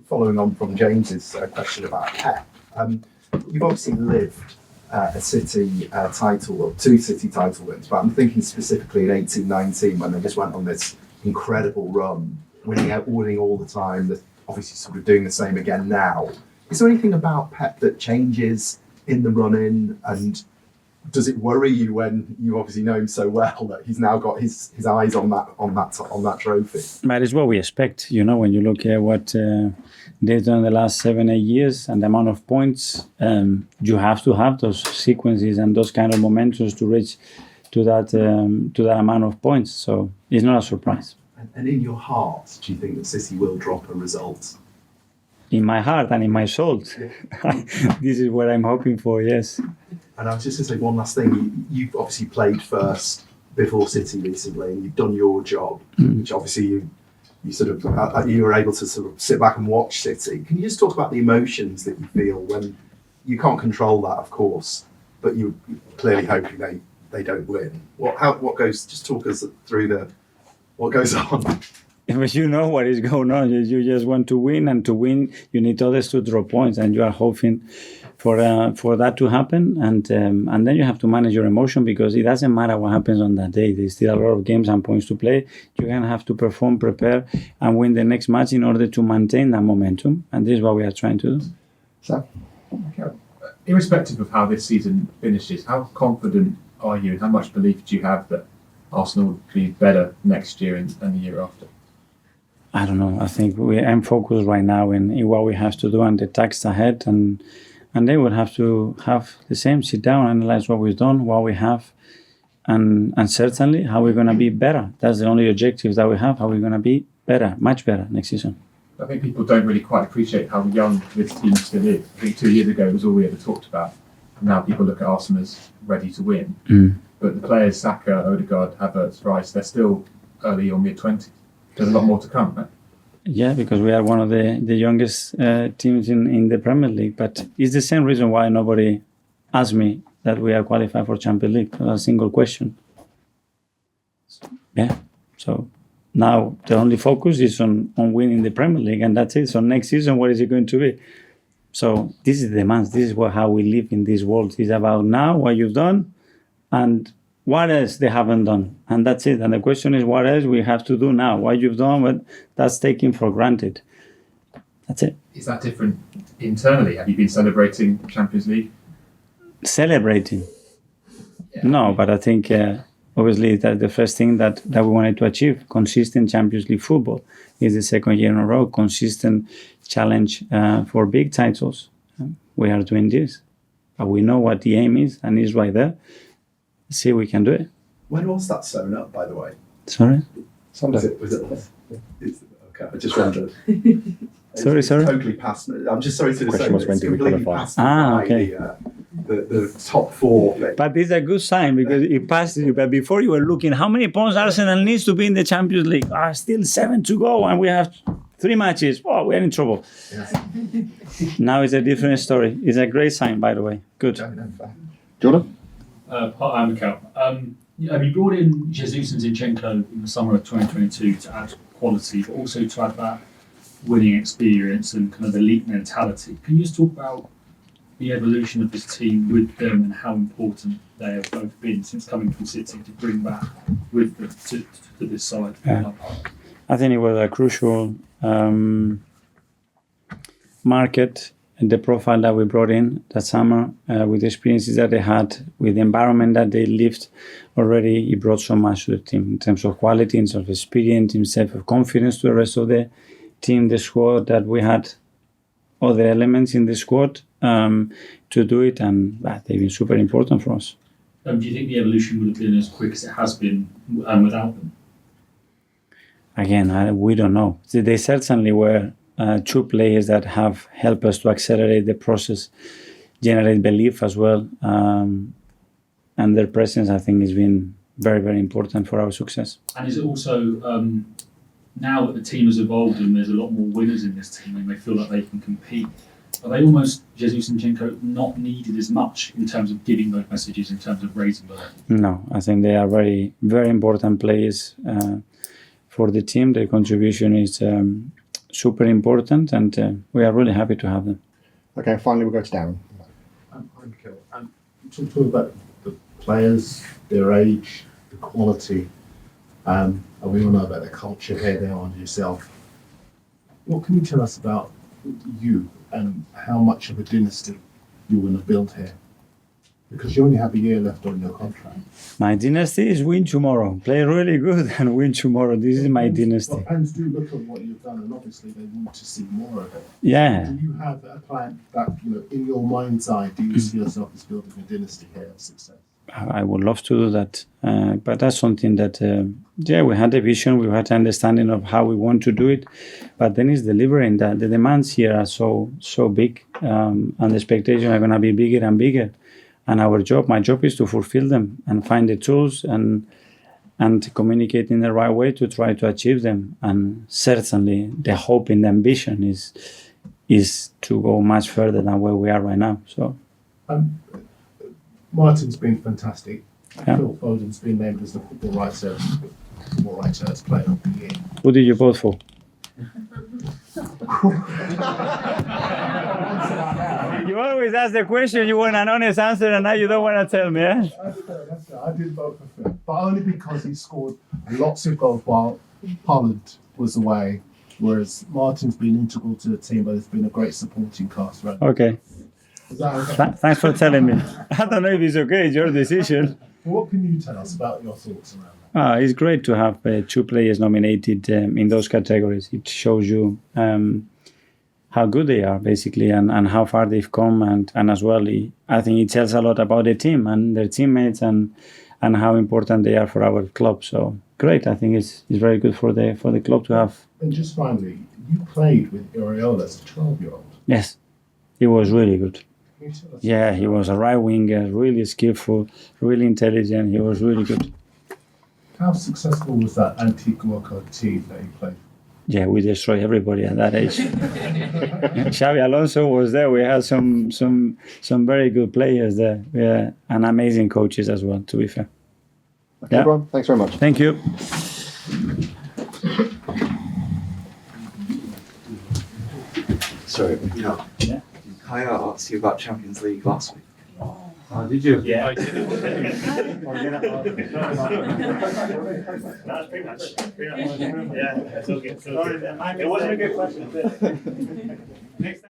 following on from James's question about Pep, you've obviously lived a City title, or 2 City title wins, but I'm thinking specifically in 18-19 when they just went on this incredible run, winning all the time, obviously sort of doing the same again now. Is there anything about Pep that changes in the run-in, and does it worry you when you obviously know him so well that he's now got his eyes on that trophy? That is what we expect, when you look at what they've done in the last 7-8 years and the amount of points. You have to have those sequences and those kind of momentums to reach to that amount of points. So it's not a surprise. And in your heart, do you think that City will drop a result? In my heart and in my soul, this is what I'm hoping for. Yes. And I was just going to say one last thing. You've obviously played first before City recently, and you've done your job, which obviously you sort of you were able to sort of sit back and watch City. Can you just talk about the emotions that you feel when you can't control that, of course, but you're clearly hoping they don't win? What goes? Just talk us through what goes on. But you know what is going on. You just want to win, and to win, you need others to draw points, and you are hoping for that to happen. And then you have to manage your emotion, because it doesn't matter what happens on that day. There's still a lot of games and points to play. You're going to have to perform, prepare, and win the next match in order to maintain that momentum. And this is what we are trying to do. So, irrespective of how this season finishes, how confident are you, and how much belief do you have that Arsenal will be better next year and the year after? I don't know. I think I'm focused right now in what we have to do and the tasks ahead, and they would have to have the same, sit down, analyze what we've done, what we have, and certainly how we're going to be better. That's the only objective that we have, how we're going to be better, much better next season. I think people don't really quite appreciate how young this team still is. I think 2 years ago it was all we ever talked about. And now people look at Arsenal as ready to win. But the players, Saka, Odegaard, Havertz, Rice, they're still early or mid-20s. There's a lot more to come, right? Yeah, because we are one of the youngest teams in the Premier League. But it's the same reason why nobody asked me that we are qualified for Champions League. A single question. Yeah. So now the only focus is on winning the Premier League, and that's it. So next season, what is it going to be? So this is the demands. This is how we live in this world. It's about now, what you've done, and what else they haven't done. And that's it. And the question is, what else we have to do now? What you've done, but that's taken for granted. That's it. Is that different internally? Have you been celebrating Champions League? Celebrating? Yeah. No, but I think obviously that the first thing that we wanted to achieve, consistent Champions League football, is the second year in a row, consistent challenge for big titles. We are doing this. But we know what the aim is, and it's right there. See if we can do it. When was that sewn up, by the way? Sorry? Sunday. Was it? Okay, I just wondered. Sorry. Totally past. I'm just sorry to say. Question was, when do we qualify? Okay. The top four thing. But it's a good sign, because it passes you. But before you were looking, how many points Arsenal needs to be in the Champions League? Still 7 to go, and we have 3 matches. Oh, we're in trouble. Yeah. Now it's a different story. It's a great sign, by the way. Good. Jordan? Hi, Mikel. You brought in Jesus and Zinchenko in the summer of 2022 to add quality, but also to add that winning experience and kind of elite mentality. Can you just talk about the evolution of this team with them and how important they have both been since coming from City to bring that with them to this side? Yeah. I think it was a crucial market. And the profile that we brought in that summer, with the experiences that they had, with the environment that they lived already, it brought so much to the team in terms of quality, in terms of experience, in terms of confidence to the rest of the team, the squad, that we had other elements in the squad to do it, and they've been super important for us. Do you think the evolution would have been as quick as it has been without them? Again, we don't know. They certainly were 2 players that have helped us to accelerate the process, generate belief as well. And their presence, I think, has been very, very important for our success. And is it also, now that the team has evolved and there's a lot more winners in this team and they feel like they can compete, are they almost, Jesus and Zinchenko, not needed as much in terms of giving those messages, in terms of raising the level? No, I think they are very, very important players for the team. Their contribution is super important, and we are really happy to have them. Okay, finally we'll go to Darren. I'm Mikel. Talk about the players, their age, the quality, and we all know about the culture here now and yourself. What can you tell us about you and how much of a dynasty you want to build here? Because you only have a year left on your contract. My dynasty is win tomorrow. Play really good and win tomorrow. This is my dynasty. Well, fans do look at what you've done, and obviously they want to see more of it. Yeah. Do you have a plan that, in your mind's eye, do you see yourself as building a dynasty here of success? I would love to do that. But that's something that, we had a vision, we had an understanding of how we want to do it. But then it's delivering that. The demands here are so big, and the expectations are going to be bigger and bigger. And my job is to fulfill them and find the tools and communicate in the right way to try to achieve them. And certainly the hope and the ambition is to go much further than where we are right now. So Martin's been fantastic. Yeah. Phil Foden's been named as the Football Writers Player of the Year. who did you vote for? You always ask the question, you want an honest answer, and now you don't want to tell me, eh? I did vote for Phil, but only because he scored lots of goals while Holland was away, whereas Martin's been integral to the team, but it's been a great supporting cast, right? Okay. Is that okay? Thanks for telling me. I don't know if it's okay, it's your decision. Well, what can you tell us about your thoughts around that? It's great to have two players nominated in those categories. It shows you how good they are, basically, and how far they've come. And as well, I think it tells a lot about the team and their teammates and how important they are for our club. So great. I think it's very good for the club to have. And just finally, you played with Iraola as a 12-year-old. Yes, he was really good. Can you tell us? Yeah, he was a right winger, really skillful, really intelligent. He was really good. How successful was that Antigua team that you played? Yeah, we destroyed everybody at that age. Xavi Alonso was there. We had some very good players there. Yeah, and amazing coaches as well, to be fair. Okay, Yeah. everyone, thanks very much. Thank you. Sorry, Yeah. I asked you about Champions League last week. Oh, did you? Yeah. That's pretty much. Yeah, it's all good. It wasn't a good question. Next time.